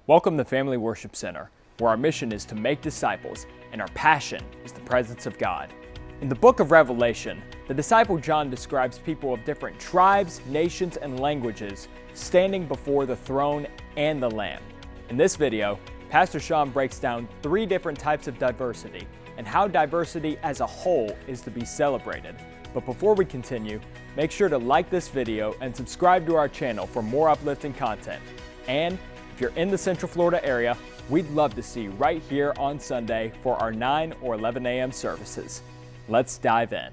Welcome to Family Worship Center, where our mission is to make disciples and our passion is the presence of God. In the book of Revelation, the disciple John describes people of different tribes, nations, and languages standing before the throne and the Lamb. In this video, Pastor Shawn breaks down 3 different types of diversity and how diversity as a whole is to be celebrated. But before we continue, make sure to like this video and subscribe to our channel for more uplifting content. And if you're in the Central Florida area, we'd love to see you right here on Sunday for our 9 or 11 a.m. services. Let's dive in.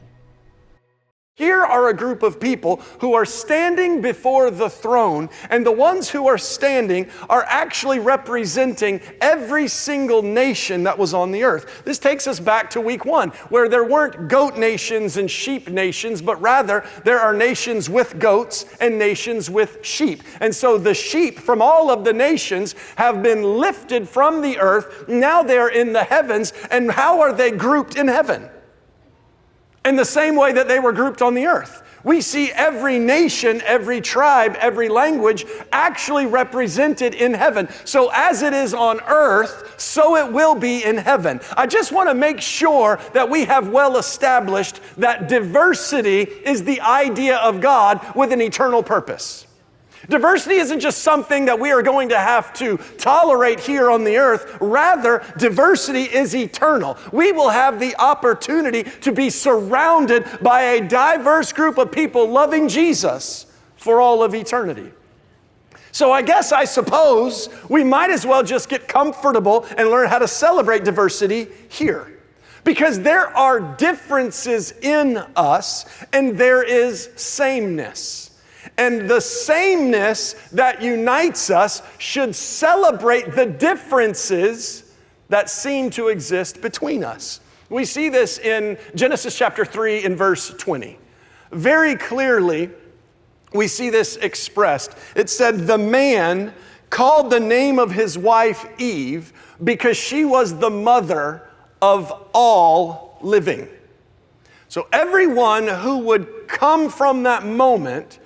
Here are a group of people who are standing before the throne, and the ones who are standing are actually representing every single nation that was on the earth. This takes us back to week 1, where there weren't goat nations and sheep nations, but rather there are nations with goats and nations with sheep. And so the sheep from all of the nations have been lifted from the earth. Now they're in the heavens, and how are they grouped in heaven? In the same way that they were grouped on the earth. We see every nation, every tribe, every language actually represented in heaven. So as it is on earth, so it will be in heaven. I just want to make sure that we have well established that diversity is the idea of God with an eternal purpose. Diversity isn't just something that we are going to have to tolerate here on the earth. Rather, diversity is eternal. We will have the opportunity to be surrounded by a diverse group of people loving Jesus for all of eternity. So I suppose we might as well just get comfortable and learn how to celebrate diversity here. Because there are differences in us and there is sameness. And the sameness that unites us should celebrate the differences that seem to exist between us. We see this in Genesis chapter 3 in verse 20. Very clearly, we see this expressed. It said, "The man called the name of his wife Eve because she was the mother of all living." So everyone who would come from that moment,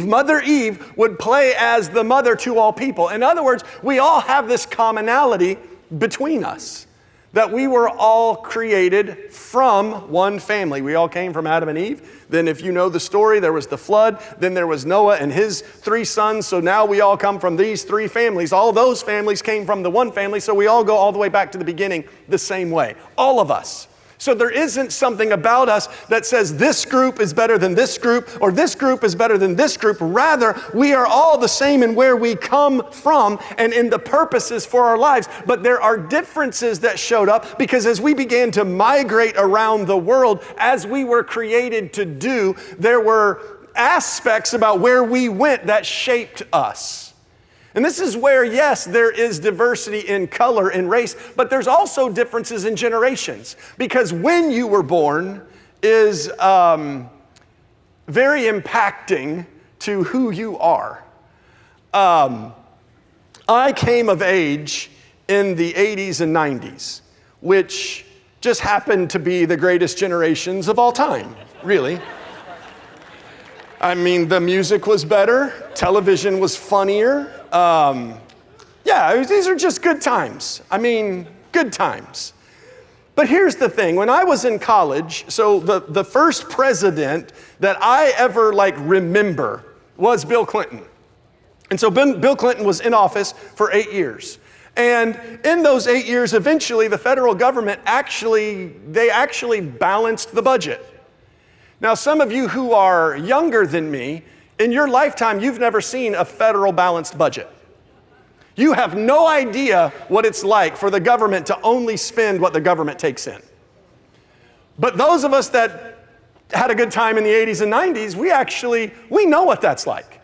Mother Eve, would play as the mother to all people. In other words, we all have this commonality between us, that we were all created from one family. We all came from Adam and Eve. Then if you know the story, there was the flood. Then there was Noah and his 3 sons. So now we all come from these 3 families. All those families came from the one family. So we all go all the way back to the beginning the same way. All of us. So there isn't something about us that says this group is better than this group or this group is better than this group. Rather, we are all the same in where we come from and in the purposes for our lives. But there are differences that showed up because as we began to migrate around the world, as we were created to do, there were aspects about where we went that shaped us. And this is where, yes, there is diversity in color and race, but there's also differences in generations. Because when you were born is very impacting to who you are. I came of age in the 80s and 90s, which just happened to be the greatest generations of all time, really. I mean, the music was better, television was funnier. These are just good times. I mean, good times. But here's the thing. When I was in college, so the first president that I ever remember was Bill Clinton. And so Bill Clinton was in office for 8 years. And in those 8 years, eventually the federal government actually balanced the budget. Now, some of you who are younger than me, in your lifetime, you've never seen a federal balanced budget. You have no idea what it's like for the government to only spend what the government takes in. But those of us that had a good time in the 80s and 90s, we know what that's like.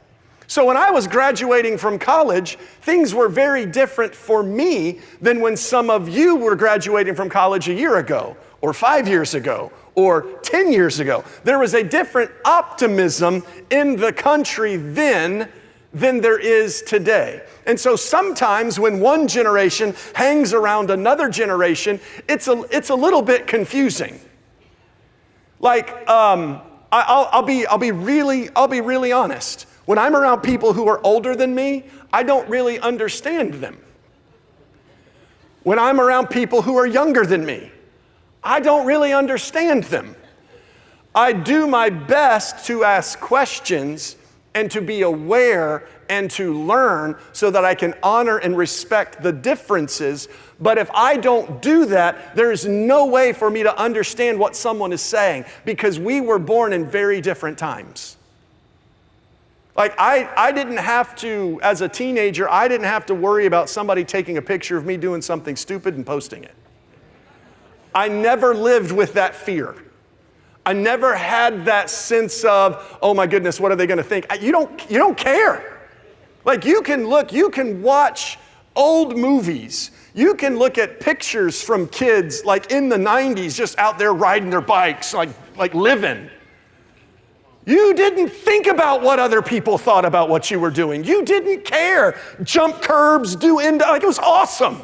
So when I was graduating from college, things were very different for me than when some of you were graduating from college a year ago, or 5 years ago, or 10 years ago. There was a different optimism in the country then than there is today. And so sometimes when one generation hangs around another generation, it's a little bit confusing. I'll be really honest. When I'm around people who are older than me, I don't really understand them. When I'm around people who are younger than me, I don't really understand them. I do my best to ask questions and to be aware and to learn so that I can honor and respect the differences. But if I don't do that, there's no way for me to understand what someone is saying, because we were born in very different times. Like I didn't have to, as a teenager, I didn't have to worry about somebody taking a picture of me doing something stupid and posting it. I never lived with that fear. I never had that sense of, oh my goodness, what are they going to think? You don't care. Like you can watch old movies. You can look at pictures from kids like in the 90s just out there riding their bikes, like living. You didn't think about what other people thought about what you were doing. You didn't care. Jump curbs, like it was awesome.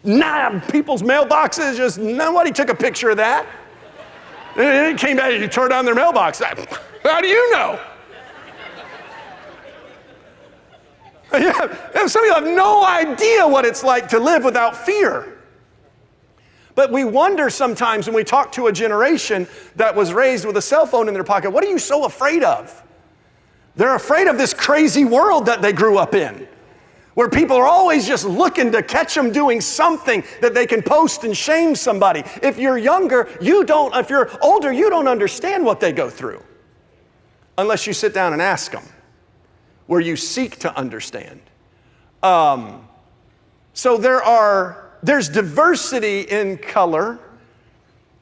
People's mailboxes, just nobody took a picture of that. It came back, you tore down their mailbox. How do you know? Yeah, some of you have no idea what it's like to live without fear. But we wonder sometimes when we talk to a generation that was raised with a cell phone in their pocket, what are you so afraid of? They're afraid of this crazy world that they grew up in, where people are always just looking to catch them doing something that they can post and shame somebody. If you're younger, if you're older, you don't understand what they go through unless you sit down and ask them, where you seek to understand. So there's diversity in color,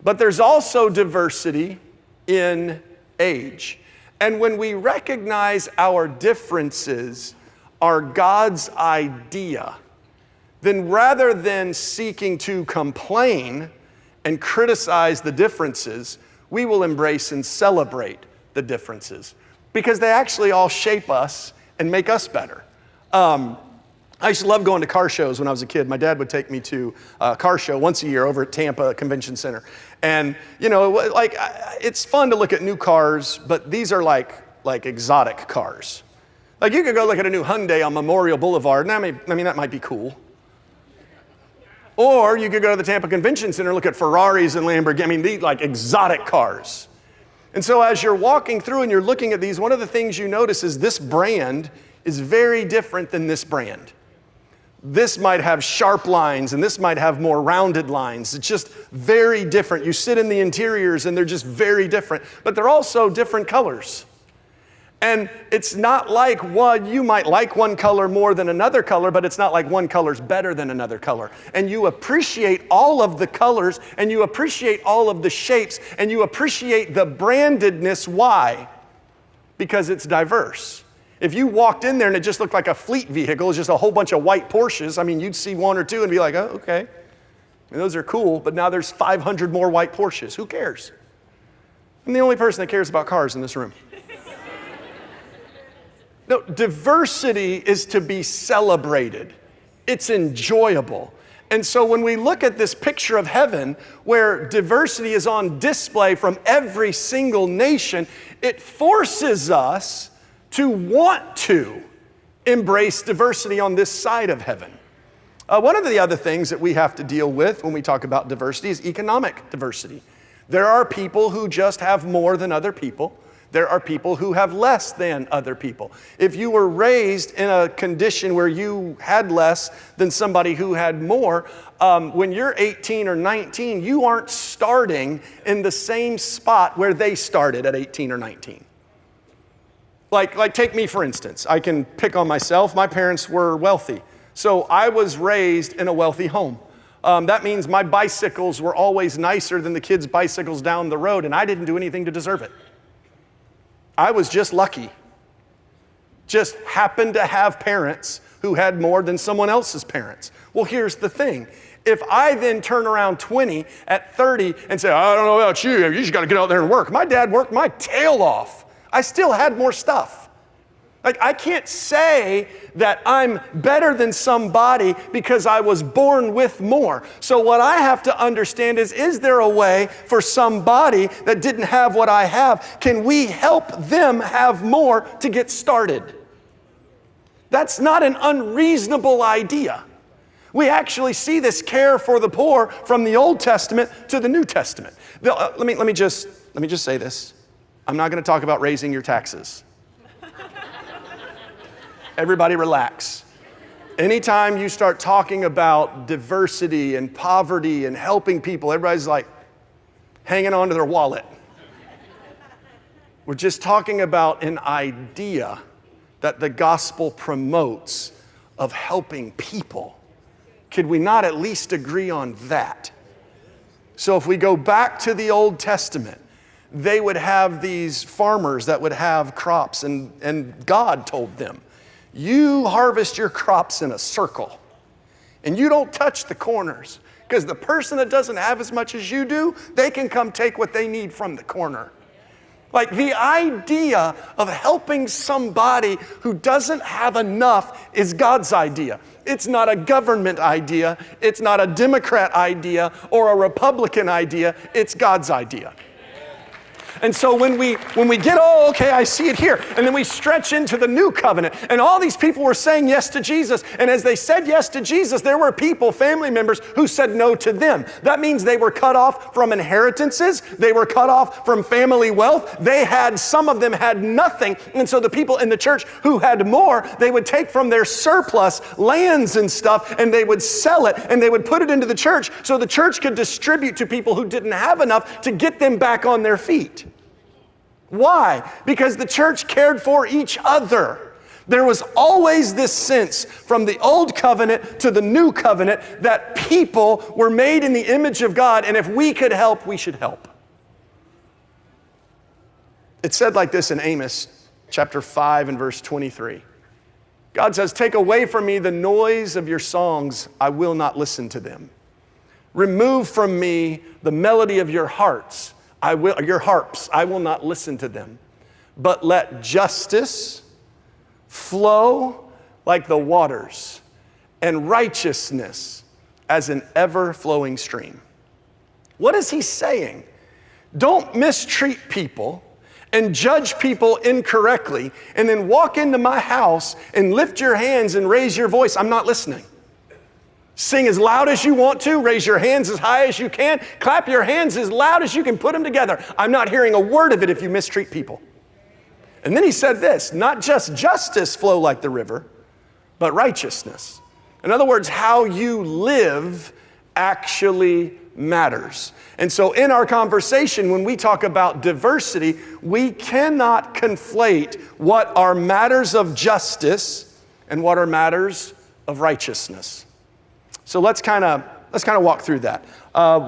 but there's also diversity in age. And when we recognize our differences are God's idea, then rather than seeking to complain and criticize the differences, we will embrace and celebrate the differences, because they actually all shape us and make us better. I used to love going to car shows when I was a kid. My dad would take me to a car show once a year over at Tampa Convention Center. And, it's fun to look at new cars, but these are like exotic cars. Like you could go look at a new Hyundai on Memorial Boulevard, and that might be cool. Or you could go to the Tampa Convention Center and look at Ferraris and Lamborghini, these like exotic cars. And so as you're walking through and you're looking at these, one of the things you notice is this brand is very different than this brand. This might have sharp lines and this might have more rounded lines. It's just very different. You sit in the interiors and they're just very different, but they're also different colors. And it's not like you might like one color more than another color, but it's not like one color's better than another color. And you appreciate all of the colors, and you appreciate all of the shapes, and you appreciate the brandedness. Why? Because it's diverse. If you walked in there and it just looked like a fleet vehicle, it's just a whole bunch of white Porsches, you'd see one or two and be like, oh, okay. Those are cool, but now there's 500 more white Porsches. Who cares? I'm the only person that cares about cars in this room. No, diversity is to be celebrated. It's enjoyable. And so when we look at this picture of heaven where diversity is on display from every single nation, it forces us to want to embrace diversity on this side of heaven. One of the other things that we have to deal with when we talk about diversity is economic diversity. There are people who just have more than other people. There are people who have less than other people. If you were raised in a condition where you had less than somebody who had more, when you're 18 or 19, you aren't starting in the same spot where they started at 18 or 19. Like take me for instance. I can pick on myself. My parents were wealthy. So I was raised in a wealthy home. That means my bicycles were always nicer than the kids' bicycles down the road, and I didn't do anything to deserve it. I was just lucky. Just happened to have parents who had more than someone else's parents. Well, here's the thing. If I then turn around 20 at 30 and say, I don't know about you just got to get out there and work. My dad worked my tail off. I still had more stuff. Like, I can't say that I'm better than somebody because I was born with more. So what I have to understand is there a way for somebody that didn't have what I have? Can we help them have more to get started? That's not an unreasonable idea. We actually see this care for the poor from the Old Testament to the New Testament. Let me just say this. I'm not going to talk about raising your taxes. Everybody relax. Anytime you start talking about diversity and poverty and helping people, everybody's like hanging on to their wallet. We're just talking about an idea that the gospel promotes of helping people. Could we not at least agree on that? So if we go back to the Old Testament, they would have these farmers that would have crops, and God told them, you harvest your crops in a circle, and you don't touch the corners, because the person that doesn't have as much as you do, they can come take what they need from the corner. Like, the idea of helping somebody who doesn't have enough is God's idea. It's not a government idea. It's not a Democrat idea or a Republican idea. It's God's idea. And so when we get, oh, okay, I see it here, and then we stretch into the new covenant, and all these people were saying yes to Jesus, and as they said yes to Jesus, there were people, family members, who said no to them. That means they were cut off from inheritances, they were cut off from family wealth, some of them had nothing, and so the people in the church who had more, they would take from their surplus lands and stuff, and they would sell it, and they would put it into the church, so the church could distribute to people who didn't have enough to get them back on their feet. Why? Because the church cared for each other. There was always this sense from the old covenant to the new covenant that people were made in the image of God, and if we could help, we should help. It's said like this in Amos chapter 5 and verse 23. God says, take away from me the noise of your songs, I will not listen to them. Remove from me the melody of your harps, I will not listen to them. But let justice flow like the waters, and righteousness as an ever-flowing stream. What is he saying? Don't mistreat people and judge people incorrectly, and then walk into my house and lift your hands and raise your voice. I'm not listening. Sing as loud as you want to, raise your hands as high as you can, clap your hands as loud as you can, put them together. I'm not hearing a word of it if you mistreat people. And then he said this, not just justice flow like the river, but righteousness. In other words, how you live actually matters. And so in our conversation, when we talk about diversity, we cannot conflate what are matters of justice and what are matters of righteousness. So let's kind of walk through that.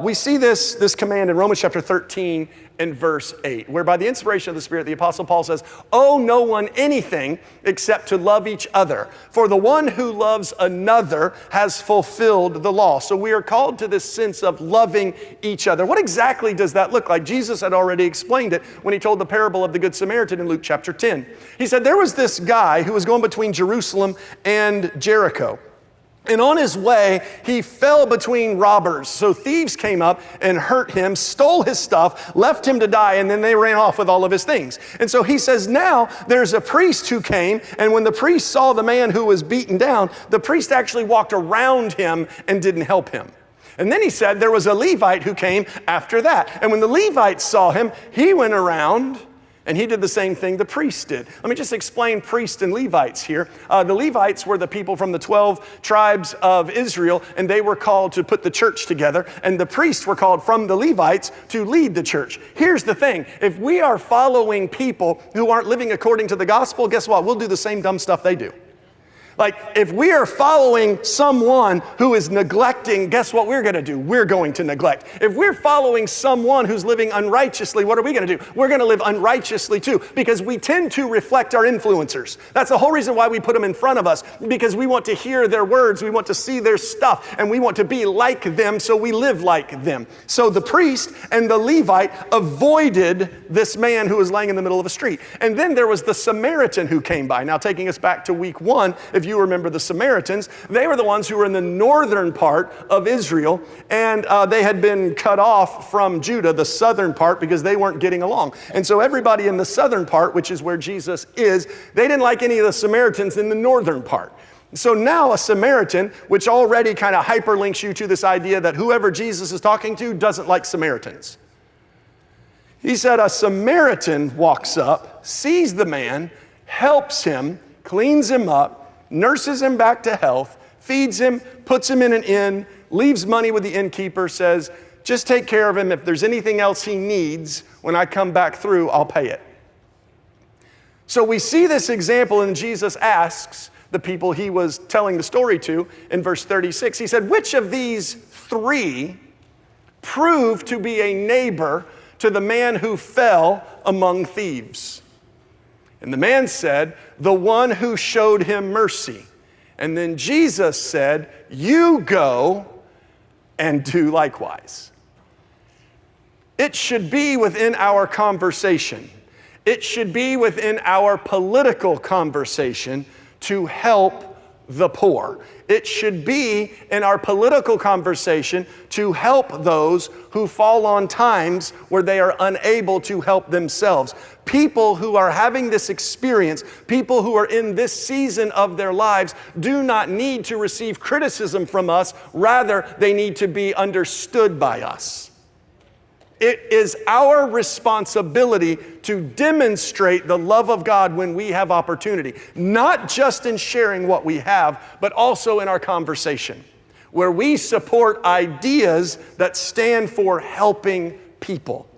We see this command in Romans chapter 13 and verse 8, where by the inspiration of the Spirit, the Apostle Paul says, owe no one anything except to love each other. For the one who loves another has fulfilled the law. So we are called to this sense of loving each other. What exactly does that look like? Jesus had already explained it when he told the parable of the Good Samaritan in Luke chapter 10. He said there was this guy who was going between Jerusalem and Jericho. And on his way, he fell between robbers. So thieves came up and hurt him, stole his stuff, left him to die, and then they ran off with all of his things. And so he says, now there's a priest who came, and when the priest saw the man who was beaten down, the priest actually walked around him and didn't help him. And then he said there was a Levite who came after that. And when the Levite saw him, he went around and he did the same thing the priest did. Let me just explain priests and Levites here. The Levites were the people from the 12 tribes of Israel, and they were called to put the church together. And the priests were called from the Levites to lead the church. Here's the thing. If we are following people who aren't living according to the gospel, guess what? We'll do the same dumb stuff they do. Like, if we are following someone who is neglecting, guess what we're going to do? We're going to neglect. If we're following someone who's living unrighteously, what are we going to do? We're going to live unrighteously too, because we tend to reflect our influencers. That's the whole reason why we put them in front of us, because we want to hear their words, we want to see their stuff, and we want to be like them, so we live like them. So the priest and the Levite avoided this man who was laying in the middle of the street. And then there was the Samaritan who came by. Now, taking us back to week 1, if you remember the Samaritans, they were the ones who were in the northern part of Israel, and they had been cut off from Judah, the southern part, because they weren't getting along. And so everybody in the southern part, which is where Jesus is, they didn't like any of the Samaritans in the northern part. So now a Samaritan, which already kind of hyperlinks you to this idea that whoever Jesus is talking to doesn't like Samaritans. He said a Samaritan walks up, sees the man, helps him, cleans him up, nurses him back to health, feeds him, puts him in an inn, leaves money with the innkeeper, says, just take care of him. If there's anything else he needs, when I come back through, I'll pay it. So we see this example, and Jesus asks the people he was telling the story to in verse 36. He said, which of these 3 proved to be a neighbor to the man who fell among thieves? And the man said, the one who showed him mercy. And then Jesus said, you go and do likewise. It should be within our conversation. It should be within our political conversation to help the poor. It should be in our political conversation to help those who fall on times where they are unable to help themselves. People who are having this experience, people who are in this season of their lives, do not need to receive criticism from us. Rather, they need to be understood by us. It is our responsibility to demonstrate the love of God when we have opportunity, not just in sharing what we have, but also in our conversation, where we support ideas that stand for helping people.